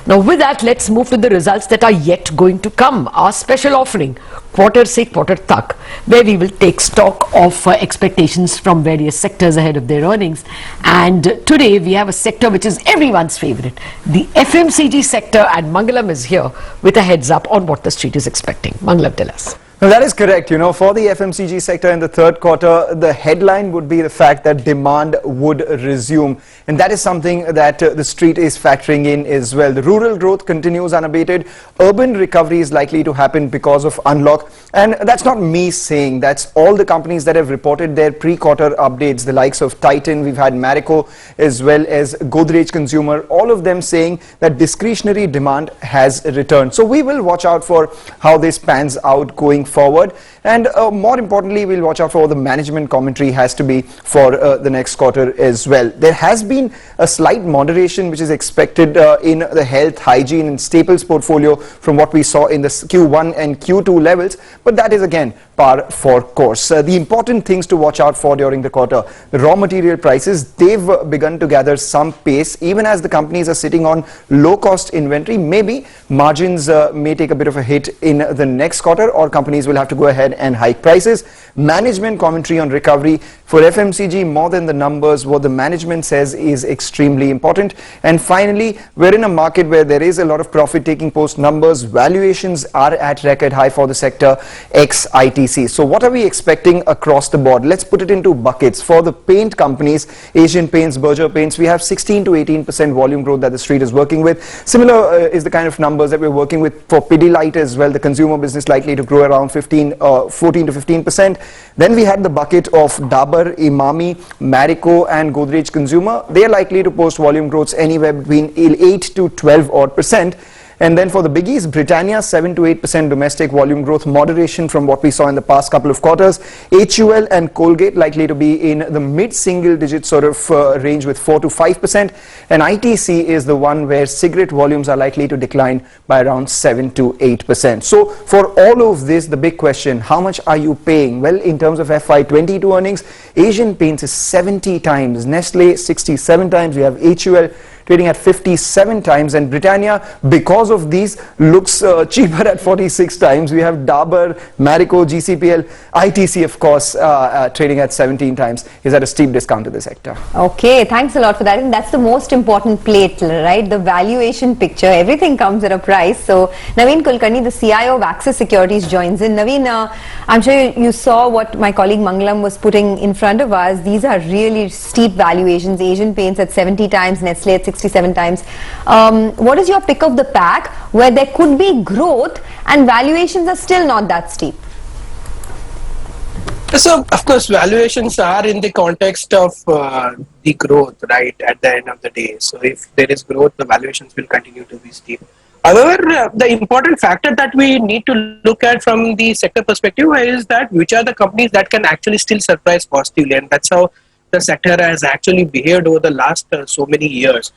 Now with that, let's move to the results that are yet going to come. Our special offering, Quarter Se Quarter Tak, where we will take stock of expectations from various sectors ahead of their earnings. And today we have a sector which is everyone's favorite, the FMCG sector, and Mangalam is here with a heads up on what the street is expecting. Mangalam, tell us. Well, that is correct. You know, for the FMCG sector in the third quarter, the headline would be the fact that demand would resume. And that is something that the street is factoring in as well. The rural growth continues unabated. Urban recovery is likely to happen because of unlock. And that's not me saying, that's all the companies that have reported their pre-quarter updates, the likes of Titan, we've had Marico, as well as Godrej Consumer, all of them saying that discretionary demand has returned. So we will watch out for how this pans out going forward, and more importantly, we'll watch out for what the management commentary has to be for the next quarter as well. There has been a slight moderation which is expected in the health, hygiene and staples portfolio from what we saw in the Q1 and Q2 levels, but that is again par for course. The important things to watch out for during the quarter, the raw material prices, they've begun to gather some pace. Even as the companies are sitting on low cost inventory, maybe margins may take a bit of a hit in the next quarter, or companies will have to go ahead and hike prices. Management commentary on recovery for FMCG, more than the numbers, what the management says is extremely important. And finally, we're in a market where there is a lot of profit taking post numbers. Valuations are at record high for the sector ex ITC. So what are we expecting across the board? Let's put it into buckets. For the paint companies, Asian Paints, Berger Paints, we have 16 to 18% volume growth that the street is working with. Similar is the kind of numbers that we're working with for Pidilite as well. The consumer business likely to grow around 14 to 15%. Then we had the bucket of Dabur, Imami, Marico and Godrej Consumer. They are likely to post volume growths anywhere between 8 to 12 odd percent. And then for the biggies, Britannia 7 to 8% domestic volume growth, moderation from what we saw in the past couple of quarters. HUL and Colgate likely to be in the mid-single digit sort of range with 4 to 5%. And ITC is the one where cigarette volumes are likely to decline by around 7 to 8%. So for all of this, the big question, how much are you paying? Well, in terms of FY22 earnings, Asian Paints is 70 times, Nestle 67 times, we have HUL trading at 57 times, and Britannia, because of these, looks cheaper at 46 times. We have Dabur, Marico, GCPL, ITC, of course, trading at 17 times. Is at a steep discount to the sector. Okay, thanks a lot for that. And that's the most important plate, right? The valuation picture. Everything comes at a price. So Naveen Kulkarni, the CIO of Axis Securities, joins in. Naveen, I'm sure you saw what my colleague Mangalam was putting in front of us. These are really steep valuations. Asian Paints at 70 times, Nestle at 67 times. What is your pick of the pack where there could be growth and valuations are still not that steep? So, of course, valuations are in the context of the growth, right, at the end of the day. So, if there is growth, the valuations will continue to be steep. However, the important factor that we need to look at from the sector perspective is that which are the companies that can actually still surprise positively, and that's how the sector has actually behaved over the last so many years.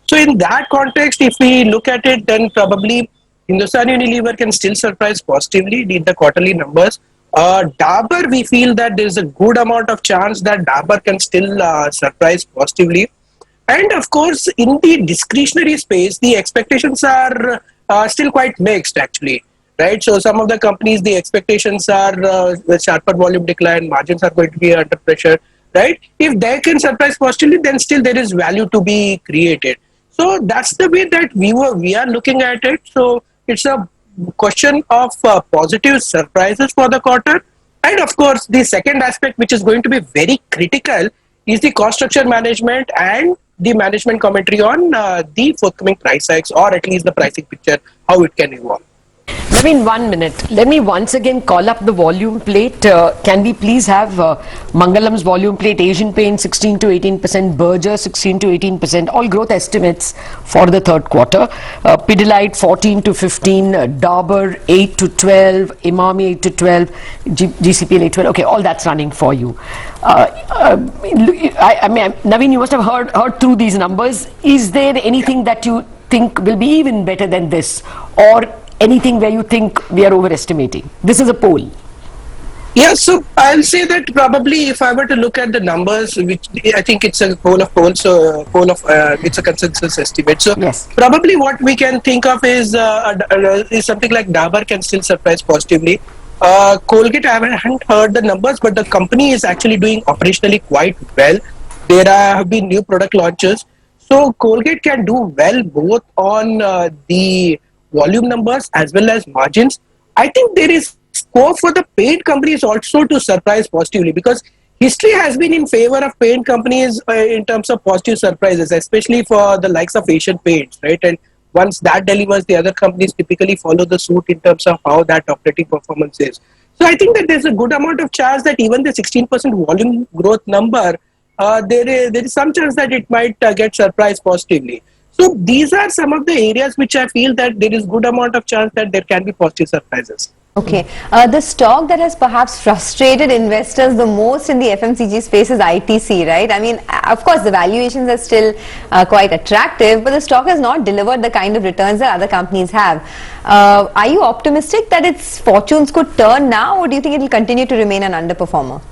So in that context, if we look at it, then probably Hindustan Unilever can still surprise positively in the quarterly numbers. Dabur, we feel that there is a good amount of chance that Dabur can still surprise positively. And of course, in the discretionary space, the expectations are still quite mixed actually, right? So some of the companies, the expectations are with sharper volume decline, margins are going to be under pressure, right? If they can surprise positively, then still there is value to be created. So that's the way that we are looking at it. So it's a question of positive surprises for the quarter. And of course, the second aspect, which is going to be very critical, is the cost structure management and the management commentary on the forthcoming price hikes, or at least the pricing picture, how it can evolve. Naveen, 1 minute. Let me once again call up the volume plate. Can we please have Mangalam's volume plate? Asian Paint 16 to 18%, Berger 16 to 18%, all growth estimates for the third quarter. Pidilite 14 to 15, Dabur 8 to 12, Imami 8 to 12, GCPL 8 to 12. Okay, all that's running for you. I mean, Naveen, you must have heard through these numbers. Is there anything that you think will be even better than this, or anything where you think we are overestimating? This is a poll. Yeah, so I'll say that probably if I were to look at the numbers, which I think it's a poll of polls, so it's a consensus estimate. So Yes. probably what we can think of is something like Dabur can still surprise positively. Colgate, I haven't heard the numbers, but the company is actually doing operationally quite well. There have been new product launches, so Colgate can do well both on the volume numbers as well as margins. I think there is scope for the paint companies also to surprise positively, because history has been in favor of paint companies in terms of positive surprises, especially for the likes of Asian Paints, right? And once that delivers, the other companies typically follow the suit in terms of how that operating performance is. So I think that there's a good amount of chance that even the 16% volume growth number, there is some chance that it might get surprised positively. So these are some of the areas which I feel that there is good amount of chance that there can be positive surprises. Okay. The stock that has perhaps frustrated investors the most in the FMCG space is ITC, right? I mean, of course, the valuations are still quite attractive, but the stock has not delivered the kind of returns that other companies have. Are you optimistic that its fortunes could turn now, or do you think it will continue to remain an underperformer?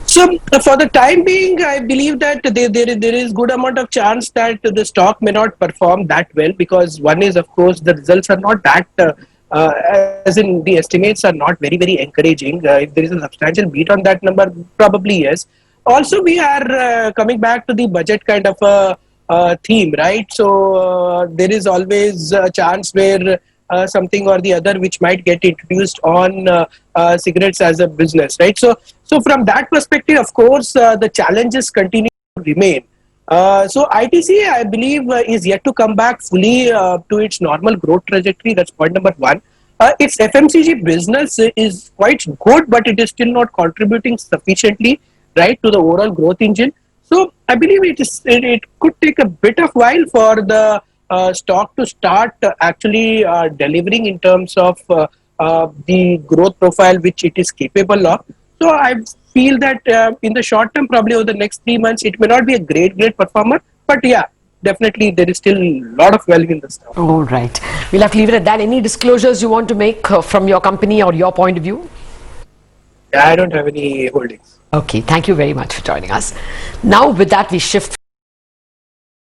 So for the time being, I believe that there is good amount of chance that the stock may not perform that well, because one is, of course, the results are not that as in the estimates are not very encouraging. If there is a substantial beat on that number, probably yes. Also, we are coming back to the budget kind of a theme, right? So there is always a chance where something or the other which might get introduced on cigarettes as a business, right? So from that perspective, of course, the challenges continue to remain. So ITC, I believe, is yet to come back fully to its normal growth trajectory. That's point number one. Its FMCG business is quite good, but it is still not contributing sufficiently, right, to the overall growth engine. So I believe it could take a bit of while for the stock to start actually delivering in terms of the growth profile which it is capable of. So I feel that in the short term, probably over the next 3 months, it may not be a great performer, but yeah, definitely there is still a lot of value in the stock. All right. We'll have to leave it at that. Any disclosures you want to make from your company or your point of view? I don't have any holdings. Okay. Thank you very much for joining us. Now, with that, we shift